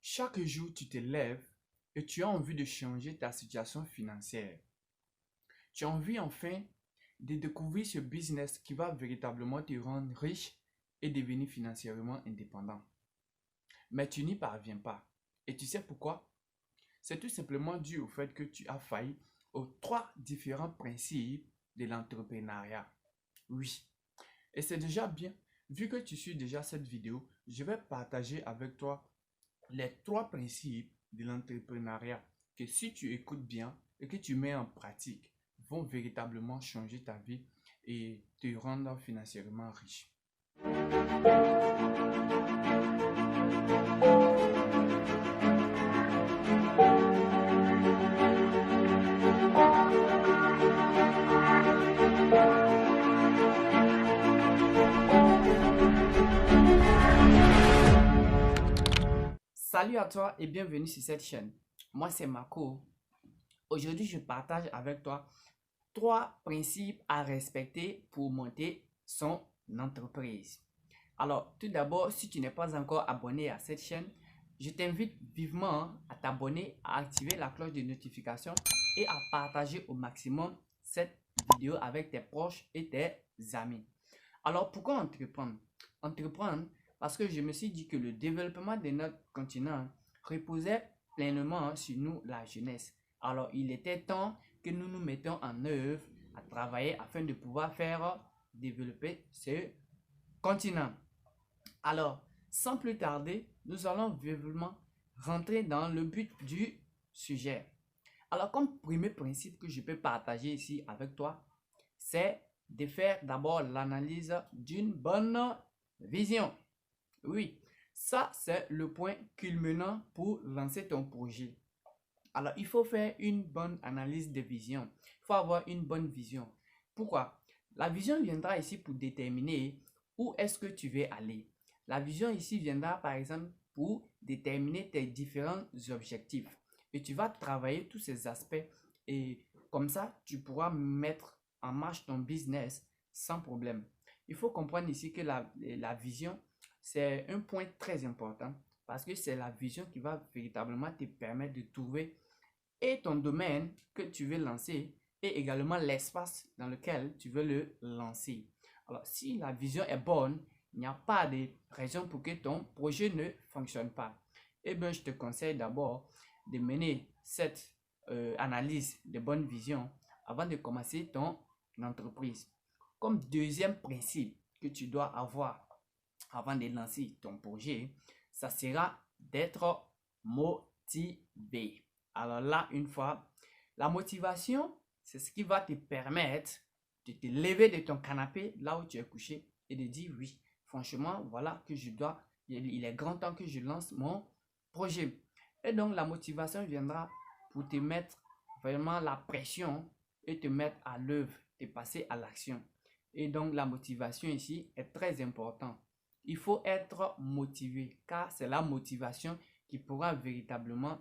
Chaque jour, tu te lèves et tu as envie de changer ta situation financière. Tu as envie enfin de découvrir ce business qui va véritablement te rendre riche et devenir financièrement indépendant. Mais tu n'y parviens pas. Et tu sais pourquoi? C'est tout simplement dû au fait que tu as failli aux trois différents principes de l'entrepreneuriat. Oui. Et c'est déjà bien. Vu que tu suis déjà cette vidéo, je vais partager avec toi les trois principes de l'entrepreneuriat que si tu écoutes bien et que tu mets en pratique, vont véritablement changer ta vie et te rendre financièrement riche. Salut à toi et bienvenue sur cette chaîne. Moi c'est Marco. Aujourd'hui je partage avec toi trois principes à respecter pour monter son entreprise. Alors tout d'abord, si tu n'es pas encore abonné à cette chaîne, je t'invite vivement à t'abonner, à activer la cloche de notification et à partager au maximum cette vidéo avec tes proches et tes amis. Alors pourquoi entreprendre? Entreprendre parce que je me suis dit que le développement de notre continent reposait pleinement sur nous, la jeunesse. Alors il était temps que nous nous mettions en œuvre à travailler afin de pouvoir faire développer ce continent. Alors, sans plus tarder, nous allons vivement rentrer dans le but du sujet. Alors, comme premier principe que je peux partager ici avec toi, c'est de faire d'abord l'analyse d'une bonne vision. Oui, ça c'est le point culminant pour lancer ton projet. Alors, il faut faire une bonne analyse de vision. Il faut avoir une bonne vision. Pourquoi? La vision viendra ici pour déterminer où est-ce que tu veux aller. La vision ici viendra par exemple pour déterminer tes différents objectifs. Et tu vas travailler tous ces aspects et comme ça, tu pourras mettre en marche ton business sans problème. Il faut comprendre ici que la vision, c'est un point très important parce que c'est la vision qui va véritablement te permettre de trouver et ton domaine que tu veux lancer et également l'espace dans lequel tu veux le lancer. Alors, si la vision est bonne, il n'y a pas de raison pour que ton projet ne fonctionne pas. Eh bien, je te conseille d'abord de mener cette analyse de bonne vision avant de commencer ton entreprise. Comme deuxième principe que tu dois avoir avant de lancer ton projet, ça sera d'être motivé. Alors là, une fois, la motivation, c'est ce qui va te permettre de te lever de ton canapé, là où tu es couché, et de dire oui, franchement, voilà que il est grand temps que je lance mon projet. Et donc, la motivation viendra pour te mettre vraiment la pression et te mettre à l'œuvre, te passer à l'action. Et donc, la motivation ici est très importante. Il faut être motivé, car c'est la motivation qui pourra véritablement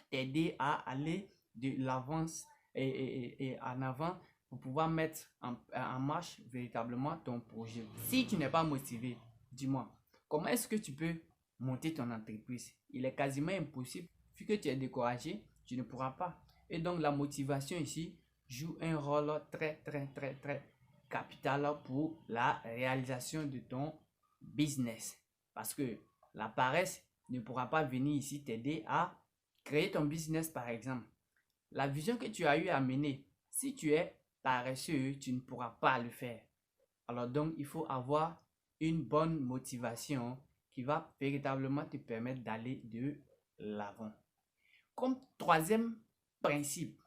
t'aider à aller de l'avance et en avant pour pouvoir mettre en marche véritablement ton projet. Si tu n'es pas motivé, dis-moi, comment est-ce que tu peux monter ton entreprise? Il est quasiment impossible. Vu que tu es découragé, tu ne pourras pas. Et donc la motivation ici joue un rôle très capital pour la réalisation de ton business. Parce que la paresse ne pourra pas venir ici t'aider à créer ton business par exemple. La vision que tu as eu à mener, si tu es paresseux, tu ne pourras pas le faire. Alors donc, il faut avoir une bonne motivation qui va véritablement te permettre d'aller de l'avant. Comme troisième principe,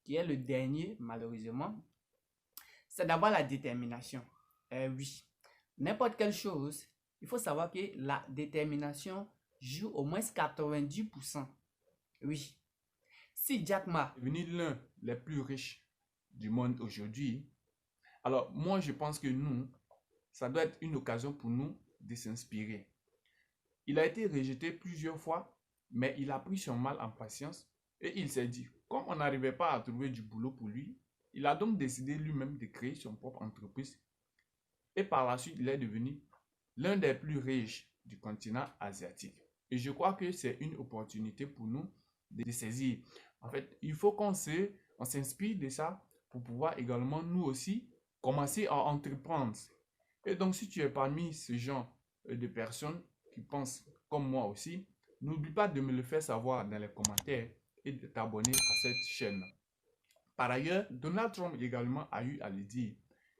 qui est le dernier malheureusement, c'est d'avoir la détermination. Oui, n'importe quelle chose, il faut savoir que la détermination joue au moins 90%. Oui. Si Jack Ma est devenu l'un des plus riches du monde aujourd'hui, alors moi je pense que nous, ça doit être une occasion pour nous de s'inspirer. Il a été rejeté plusieurs fois, mais il a pris son mal en patience et il s'est dit, comme on n'arrivait pas à trouver du boulot pour lui, il a donc décidé lui-même de créer son propre entreprise et par la suite il est devenu l'un des plus riches du continent asiatique. Et je crois que c'est une opportunité pour nous de saisir. En fait, il faut on s'inspire de ça pour pouvoir également nous aussi commencer à entreprendre. Et donc, si tu es parmi ce genre de personnes qui pensent comme moi aussi, n'oublie pas de me le faire savoir dans les commentaires et de t'abonner à cette chaîne. Par ailleurs, Donald Trump également a eu à le dire,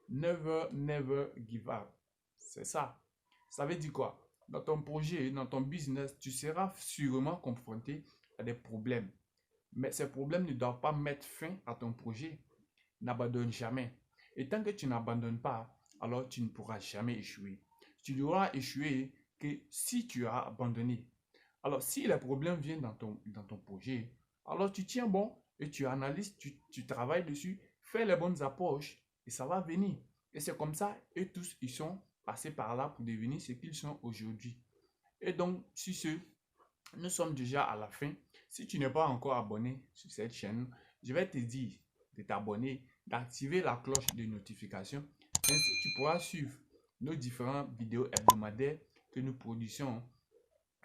never, never give up. C'est ça. Ça veut dire quoi? Dans ton projet, dans ton business, tu seras sûrement confronté à des problèmes. Mais ces problèmes ne doivent pas mettre fin à ton projet. N'abandonne jamais. Et tant que tu n'abandonnes pas, alors tu ne pourras jamais échouer. Tu devras échouer que si tu as abandonné. Alors, si les problèmes viennent dans ton projet, alors tu tiens bon et tu analyses, tu travailles dessus, fais les bonnes approches et ça va venir. Et c'est comme ça, eux tous, ils sont passés par là pour devenir ce qu'ils sont aujourd'hui. Et donc, sur ce, nous sommes déjà à la fin. Si tu n'es pas encore abonné sur cette chaîne, je vais te dire de t'abonner, d'activer la cloche de notification. Ainsi, tu pourras suivre nos différentes vidéos hebdomadaires que nous produisons.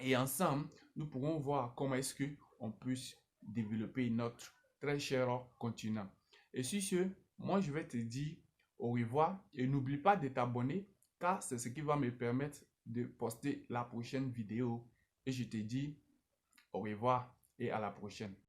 Et ensemble, nous pourrons voir comment est-ce qu'on peut développer notre très cher continent. Et sur ce, moi je vais te dire au revoir et n'oublie pas de t'abonner car c'est ce qui va me permettre de poster la prochaine vidéo. Et je te dis au revoir et à la prochaine.